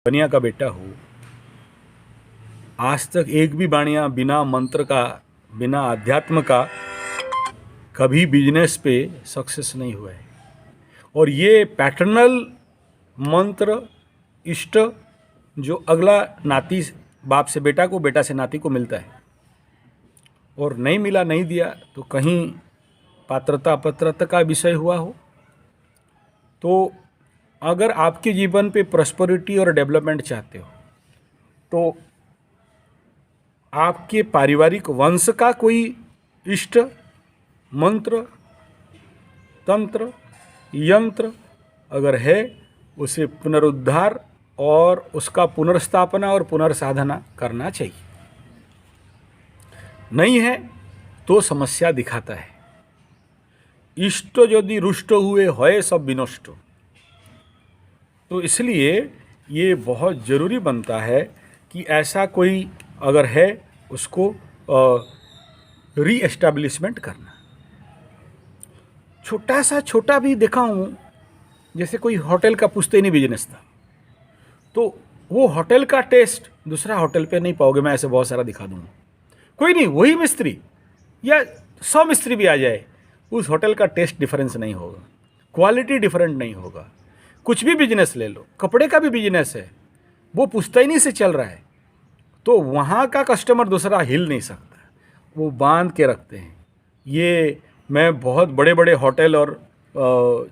बनिया का बेटा हूँ। आज तक एक भी बाणिया बिना मंत्र का, बिना अध्यात्म का कभी बिजनेस पे सक्सेस नहीं हुआ है। और ये पैटर्नल मंत्र इष्ट जो अगला नाती बाप से बेटा को, बेटा से नाती को मिलता है, और नहीं मिला, नहीं दिया, तो कहीं पात्रता अपात्रता का विषय हुआ हो। तो अगर आपके जीवन पे प्रॉस्पेरिटी और डेवलपमेंट चाहते हो तो आपके पारिवारिक वंश का कोई इष्ट मंत्र, तंत्र, यंत्र अगर है, उसे पुनरुद्धार और उसका पुनर्स्थापना और पुनर्साधना करना चाहिए। नहीं है तो समस्या दिखाता है। इष्ट यदि रुष्ट हुए होए सब विनष्ट। तो इसलिए ये बहुत ज़रूरी बनता है कि ऐसा कोई अगर है उसको री एस्टैब्लिशमेंट करना। छोटा भी देखा हूँ, जैसे कोई होटल का पुश्तैनी बिजनेस था, तो वो होटल का टेस्ट दूसरा होटल पे नहीं पाओगे। मैं ऐसे बहुत सारा दिखा दूँगा। कोई नहीं, वही मिस्त्री या 100 मिस्त्री भी आ जाए, उस होटल का टेस्ट डिफरेंस नहीं होगा, क्वालिटी डिफरेंट नहीं होगा। कुछ भी बिजनेस ले लो, कपड़े का भी बिजनेस है, वो पुश्तैनी से चल रहा है, तो वहाँ का कस्टमर दूसरा हिल नहीं सकता, वो बांध के रखते हैं। ये मैं बहुत बड़े बड़े होटल और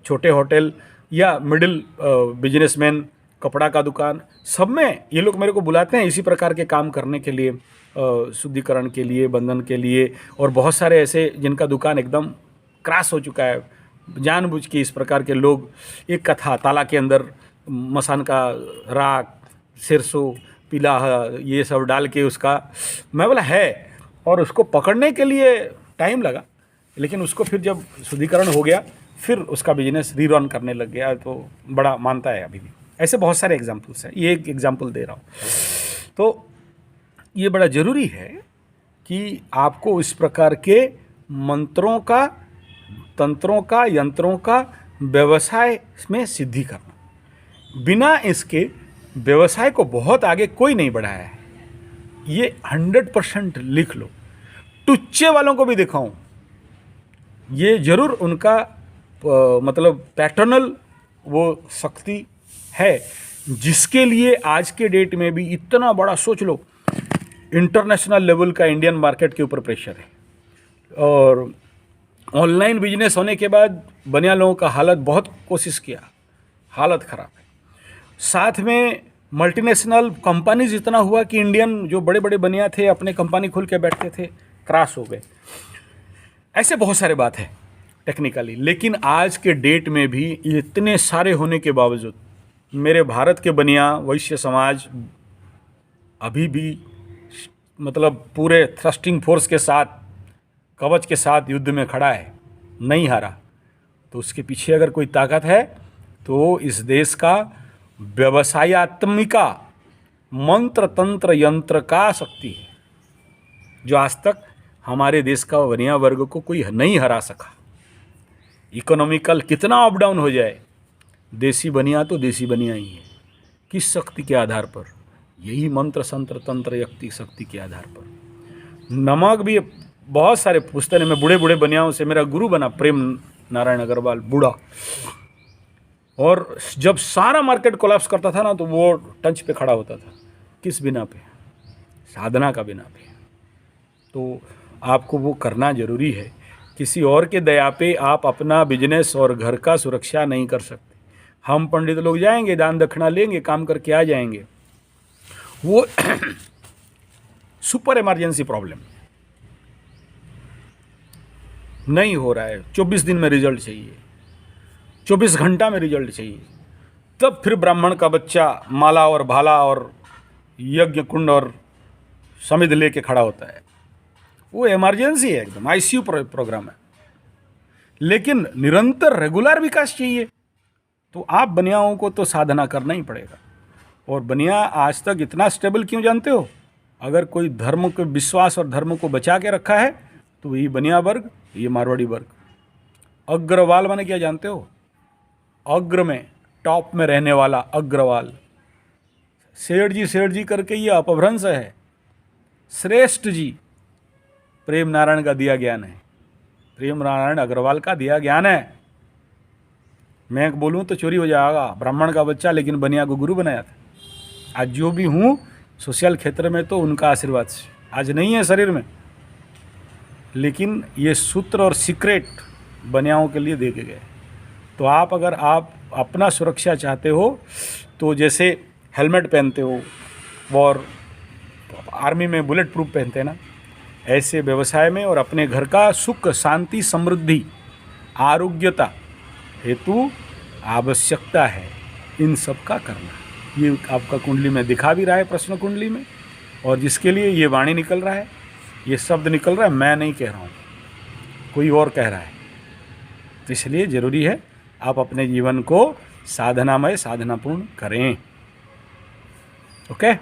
छोटे होटल या मिडिल बिजनेसमैन, कपड़ा का दुकान, सब में ये लोग मेरे को बुलाते हैं इसी प्रकार के काम करने के लिए, शुद्धिकरण के लिए, बंधन के लिए। और बहुत सारे ऐसे जिनका दुकान एकदम क्रैश हो चुका है, जानबूझ के इस प्रकार के लोग, एक कथा ताला के अंदर मसान का राख, सरसों, पीला ये सब डाल के उसका, मैं बोला है, और उसको पकड़ने के लिए टाइम लगा, लेकिन उसको फिर जब शुद्धिकरण हो गया फिर उसका बिजनेस रीरन करने लग गया, तो बड़ा मानता है अभी भी। ऐसे बहुत सारे एग्जाम्पल्स हैं, ये एक एग्जाम्पल दे रहा हूँ। तो ये बड़ा ज़रूरी है कि आपको इस प्रकार के मंत्रों का, तंत्रों का, यंत्रों का व्यवसाय में सिद्धि करना। बिना इसके व्यवसाय को बहुत आगे कोई नहीं बढ़ाया है। ये 100% लिख लो। टुच्चे वालों को भी दिखाऊं, ये जरूर उनका मतलब पैटर्नल वो शक्ति है, जिसके लिए आज के डेट में भी इतना बड़ा, सोच लो, इंटरनेशनल लेवल का इंडियन मार्केट के ऊपर प्रेशर है। और ऑनलाइन बिजनेस होने के बाद बनिया लोगों का हालत, बहुत कोशिश किया, हालत ख़राब है। साथ में मल्टीनेशनल कंपनीज इतना हुआ कि इंडियन जो बड़े बड़े बनिया थे अपने कंपनी खोल के बैठते थे, क्रैश हो गए। ऐसे बहुत सारे बात है टेक्निकली। लेकिन आज के डेट में भी इतने सारे होने के बावजूद मेरे भारत के बनिया वैश्य समाज अभी भी मतलब पूरे थ्रस्टिंग फोर्स के साथ, कवच के साथ युद्ध में खड़ा है, नहीं हारा। तो उसके पीछे अगर कोई ताकत है तो इस देश का व्यवसायत्मिका मंत्र, तंत्र, यंत्र का शक्ति है, जो आज तक हमारे देश का बनिया वर्ग को कोई नहीं हरा सका। इकोनॉमिकल कितना अप डाउन हो जाए, देसी बनिया तो देसी बनिया ही है। किस शक्ति के आधार पर? यही मंत्र, संत्र, तंत्र, यक्ति शक्ति के आधार पर। नमक भी बहुत सारे पुस्तक में बूढ़े बूढ़े बनियाओं से मेरा गुरु बना प्रेम नारायण अग्रवाल, बूढ़ा। और जब सारा मार्केट कोलैप्स करता था ना, तो वो टंच पे खड़ा होता था। किस बिना पे? साधना का बिना पे। तो आपको वो करना जरूरी है। किसी और के दया पे आप अपना बिजनेस और घर का सुरक्षा नहीं कर सकते। हम पंडित लोग जाएंगे, दान दक्षिणा लेंगे, काम करके आ जाएंगे, वो सुपर इमरजेंसी प्रॉब्लम नहीं हो रहा है। 24 दिन में रिजल्ट चाहिए, 24 घंटा में रिजल्ट चाहिए, तब फिर ब्राह्मण का बच्चा माला और भाला और यज्ञ कुंड और समिध लेके खड़ा होता है। वो इमरजेंसी है, एकदम आईसीयू प्रोग्राम है। लेकिन निरंतर रेगुलर विकास चाहिए, तो आप बनियाओं को तो साधना करना ही पड़ेगा। और बनिया आज तक इतना स्टेबल क्यों जानते हो? अगर कोई धर्म के विश्वास और धर्म को बचा के रखा है तो ये बनिया वर्ग, ये मारवाड़ी वर्ग। अग्रवाल माने क्या जानते हो? अग्र में, टॉप में रहने वाला अग्रवाल। सेठ जी करके ये अपभ्रंश है। श्रेष्ठ जी प्रेम नारायण का दिया ज्ञान है, प्रेम नारायण अग्रवाल का दिया ज्ञान है। मैं बोलूँ तो चोरी हो जाएगा, ब्राह्मण का बच्चा लेकिन बनिया को गुरु बनाया था। आज जो भी हूँ सोशल क्षेत्र में तो उनका आशीर्वाद से, आज नहीं है शरीर में, लेकिन ये सूत्र और सीक्रेट बनियाओं के लिए दे के गए। तो आप अगर आप अपना सुरक्षा चाहते हो तो जैसे हेलमेट पहनते हो और आर्मी में बुलेट प्रूफ पहनते हैं ना, ऐसे व्यवसाय में और अपने घर का सुख शांति समृद्धि आरोग्यता हेतु आवश्यकता है इन सब का करना। ये आपका कुंडली में दिखा भी रहा है, प्रश्न कुंडली में, और जिसके लिए ये वाणी निकल रहा है, ये शब्द निकल रहा है, मैं नहीं कह रहा हूँ, कोई और कह रहा है। तो इसलिए ज़रूरी है आप अपने जीवन को साधनामय साधनापूर्ण करें। ओके।